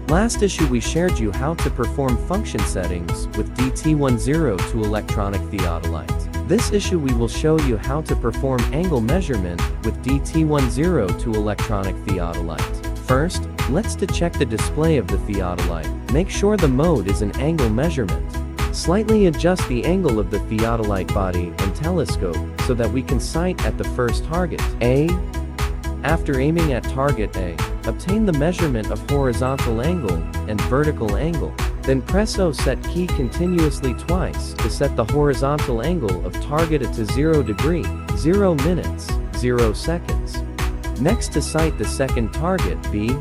Last issue we shared you how to perform function settings with DT-102 electronic theodolite. This issue we will show you how to perform angle measurement with DT-102 electronic theodolite. First, let's check the display of the theodolite. Make sure the mode is an angle measurement. Slightly adjust the angle of the theodolite body and telescope so that we can sight at the first target, A. After aiming at target A, obtain the measurement of horizontal angle and vertical angle. Then press O set key continuously twice to set the horizontal angle of target to 0 degree, 0 minutes, 0 seconds. Next to sight the second target, B.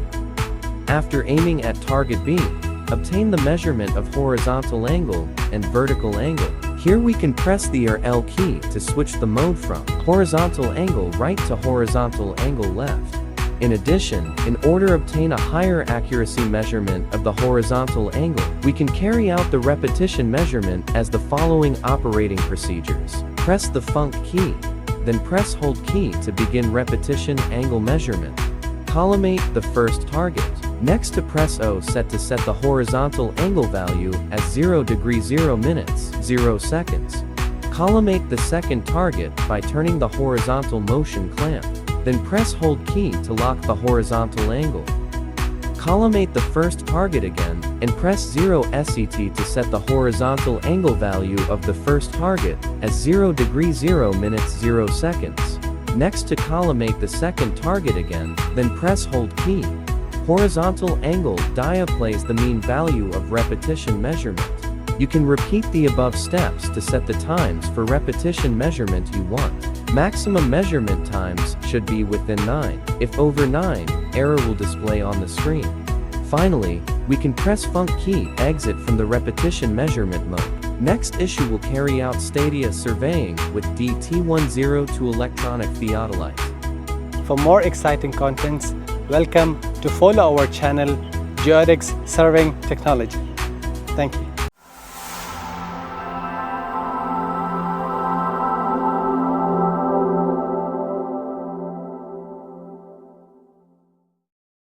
After aiming at target B, obtain the measurement of horizontal angle and vertical angle. Here we can press the L key to switch the mode from horizontal angle right to horizontal angle left. In addition, in order to obtain a higher accuracy measurement of the horizontal angle, we can carry out the repetition measurement as the following operating procedures. Press the Func key, then press Hold key to begin repetition angle measurement. Collimate the first target. Next to press O set to set the horizontal angle value as 0 degree 0 minutes, 0 seconds. Collimate the second target by turning the horizontal motion clamp. Then press Hold key to lock the horizontal angle. Collimate the first target again, and press 0 SET to set the horizontal angle value of the first target as 0 degree 0 minutes 0 seconds. Next to collimate the second target again, then press Hold key. Horizontal angle displays the mean value of repetition measurement. You can repeat the above steps to set the times for repetition measurement you want. Maximum measurement times should be within 9. If over 9, error will display on the screen. Finally, we can press Func key exit from the repetition measurement mode. Next issue will carry out stadia surveying with DT-102 electronic theodolite. For more exciting contents, welcome to follow our channel Geodex Surveying Technology. Thank you.